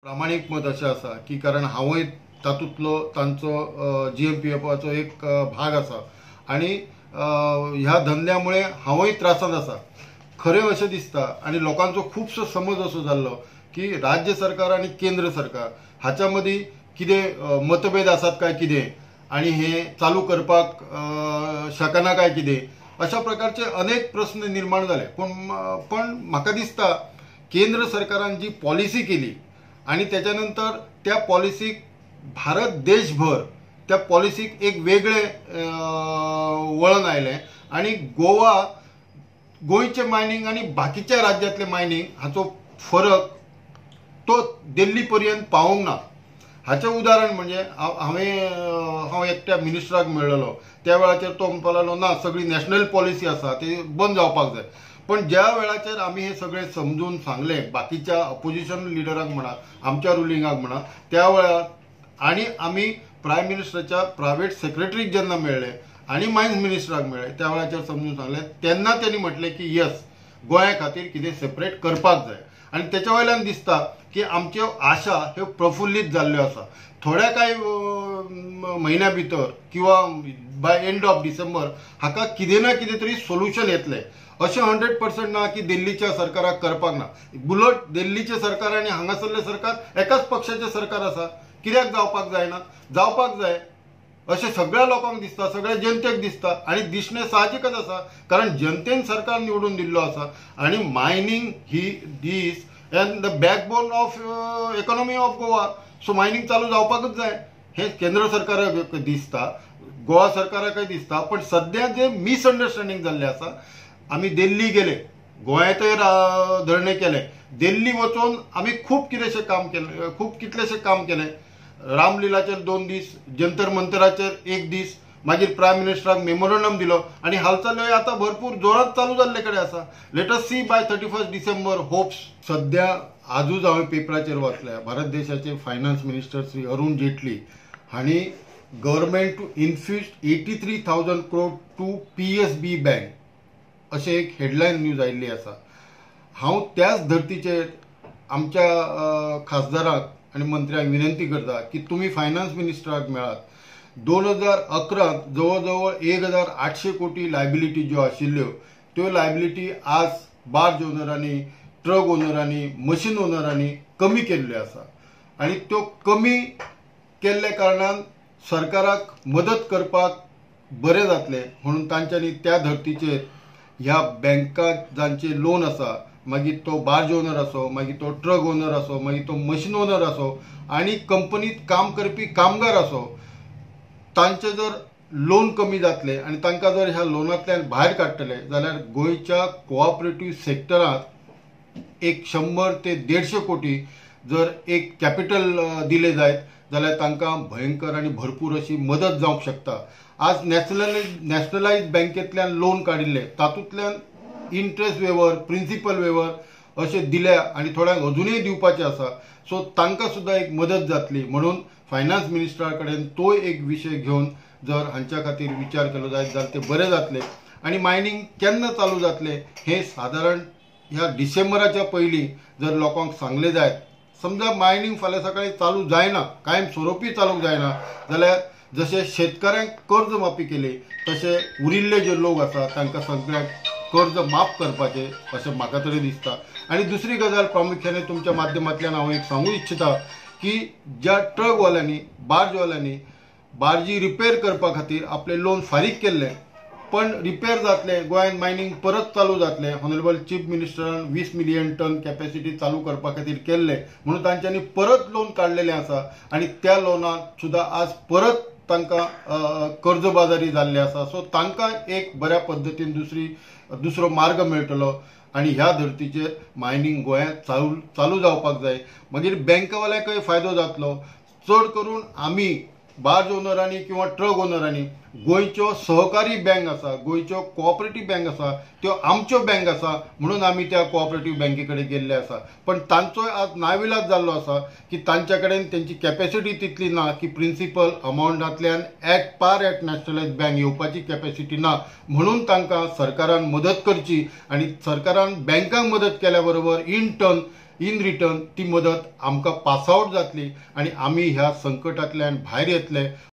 प्रामाणिक मत अशें आसा की कारण हांवूय तातूंतलो तांचो GMPFचो एक भाग आसा आनी ह्या धंद्यामुळे हांवूय त्रासांत आसा. खरें अशें दिसता आनी लोकांचो खुबसो समज असो जाल्लो की राज्य सरकार आनी केंद्र सरकार हाच्या मदीं कितें मतभेद आसात काय कितें आनी हे चालू करपाक शकना काय कितें अशा प्रकारचे अनेक प्रश्न निर्माण जाले. पण म्हाका दिसता केंद्र सरकारान जी पॉलिसी केली आणि त्याच्यानंतर त्या पॉलिसीक भारत देशभर त्या पॉलिसीक एक वेगळे वळण आयलें आणि गोंयचे मायनिंग आणि बाकीच्या राज्यातले मायनिंग हाचो फरक तो दिल्ली पर्यंत पावूंक ना. हाचें उदाहरण म्हणजे हांव एकट्या मिनिस्टराक मेळ्ळलो त्या वेळाचेर तो म्हणपाक लागलो ना सगळी नॅशनल पॉलिसी आसा ती बंद जावपाक जाय. पण ज्या वेळाचेर आमी हे सगळें समजून सांगलें बाकीच्या अपोजिशन लिडराक म्हणा आमच्या रुलिंगाक म्हणा त्या वेळार आणि आमी प्रायम मिनिस्टराच्या प्रायव्हेट सेक्रेटरीक जेन्ना मेळ्ळे आणि मायन्स मिनिस्टराक मेळ्ळे त्या वेळाचेर समजून सांगलें तेन्ना त्यांनी म्हटलें की यस गोंया खातीर कितें सेपरेट करपाक जाय. आणि त्याच्या वयल्यान दिसता की आमच्यो आशा ह्यो प्रफुल्लीत जाल्ल्यो आसा. थोड्या कांय म्हयन्या भितर किंवा बाय एंड ऑफ डिसेंबर हाका कितें ना कितें तरी सोल्युशन येतलें. अशें 100% ना की दिल्लीच्या सरकाराक करपाक ना. उलट दिल्लीचे सरकार आनी हांगासरले सरकार एकाच पक्षाचे सरकार आसा. कित्याक जावपाक जायना? जावपाक जाय अशें सगळ्या लोकांक दिसता, सगळ्या जनतेक दिसता आणि दिसणें साहजिकच आसा कारण जनतेन सरकार निवडून दिल्लो आसा आणि mining he is end the backbone of economy of Goa. So mining चालू जावपाकच जाय हे केंद्र सरकाराक दिसता, गोवा सरकाराकय दिसता. पण सध्या जे मिसअंडरस्टँडिंग जाल्लें आसा आमी दिल्ली गेले, गोंयांतय धरणे केले, दिल्ली वचून आमी खूब कितलेशें काम केलें. रामलिलाचेर 2 दीस, जंतर मंतराचेर 1 दीस, मागीर प्रायम मिनिस्टराक मेमोरंडम दिलो आणि हालचाली आता भरपूर जोरात चालू जाल्ले कडेन आसा. Let us see by 31 December hopes. सध्या आजूच हांवें पेपराचेर वाचल्या भारत देशाचे फायनान्स मिनिस्टर श्री अरुण जेटली हांणी government to infuse 83,000 crore to PSB bank अशें एक हेडलायन न्यूज आयिल्ली आसा. हांव त्याच धर्तीचेर आमच्या खासदाराक आणि मंत्र्यांक विनंती करता की तुम्ही फायनान्स मिनिस्टराक मेळात. 2011 जवळ 1,800 कोटी लायबिलिटी ज्यो आशिल्ल्यो त्यो लायबिलिटी आज बार्ज ओनरांनी, ट्रक ओनरांनी, मशीन ओनरांनी कमी केल्ल्यो आसा आणि त्यो कमी केल्ल्या कारणान सरकाराक मदत करपाक बरें जातलें म्हणून तांच्यांनी त्या धर्तीचेर ह्या बँकाक जांचे लोन आसा, मागीर तो बार्ज ओनर असो, मागीर तो ट्रक ओनर असो, मागीर तो मशीन ओनर असो आणि कंपनीत काम करपी कामगार असो, तांचे जर लोन कमी जातले आणि तांकां जर ह्या लोनांतल्यान भायर काडटले जाल्यार गोंयच्या कोऑपरेटिव्ह सेक्टराक एक 100 ते 150 कोटी जर एक कॅपिटल दिले जायत जाल्यार तांकां भयंकर आणि भरपूर अशी मदत जावंक शकता. आज नॅशनलायज बँकेंतल्यान लोन काडिल्ले तातूंतल्यान इंट्रेस्ट वेवर, प्रिन्सिपल वेवर असे दिल्या आणि थोड्यांक अजूनही दिवपाचे आसा. सो तांकां सुद्धा एक मदत जातली म्हणून फायनान्स मिनिस्टरा कडेन तो एक विशय घेवन जर हांच्या खातीर विचार केलो जायत जाल्यार ते बरें जातले. आणि मायनिंग केन्ना चालू जातले हे साधारण ह्या डिसेंबराच्या पयलीं जर लोकांक सांगले जायत. समजा मायनिंग फाल्यां सकाळी चालू जायना, कायम स्वरुपी चालूक जायना जाल्यार जशे शेतकऱ्यांक कर्ज माफी केली तसे उरिल्ले जे लोक आसा तांकां सगळ्यांक कर्ज माफ करपाचे अशें म्हाका तरी दिसता. आणि दुसरी गजाल प्रामुख्याने तुमच्या माध्यमांतल्यान हांव एक सांगूं इच्छिता की ज्या ट्रकवाल्यांनी, बार्जवाल्यांनी बार्जी रिपेर करपा खातीर आपले लोन फारीक केल्ले पण रिपेर जातले, गोंयांत मायनिंग परत चालू जातले, ऑनरेबल चीफ मिनिस्टरान 20 मिलियन टन कॅपॅसिटी चालू करपा खातीर केल्ले म्हणून तांच्यांनी परत लोन काडलेलें आसा आणि त्या लोनाक सुद्धा आज परत तांकां कर्जबाजारी जाल्ले आसा. सो तांकां एक बऱ्या पद्दतीन दुसरो मार्ग मेळटलो आणि ह्या धर्तीचेर मायनिंग गोंयांत चालू जावपाक जाय. मागीर बँकवाल्यांकय फायदो जातलो. चड करून आमी बार्ज ओनरांनी किंवा ट्रक ओनरांनी गोंयच्यो सहकारी बँक आसा, गोंयच्यो कोऑपरेटिव्ह बँक आसा त्यो आमच्यो बँक आसा म्हणून आमी त्या कोऑपरेटिव्ह बँके कडेन गेल्ले आसा. पण तांचोय आज नाविलाज जाल्लो आसा की तांच्या कडेन तेंची कॅपॅसिटी तितली ना की प्रिन्सिपल अमावंटांतल्यान ॲट नॅशनलायज बँक येवपाची कॅपॅसिटी ना म्हणून तांकां सरकारान मदत करची आणि सरकारान बँकांक मदत केल्या बरोबर इन टर्न इन रिटर्न ती मदत आमकां पास आउट जातली आनी आमी ह्या संकटांतल्यान भायर येतले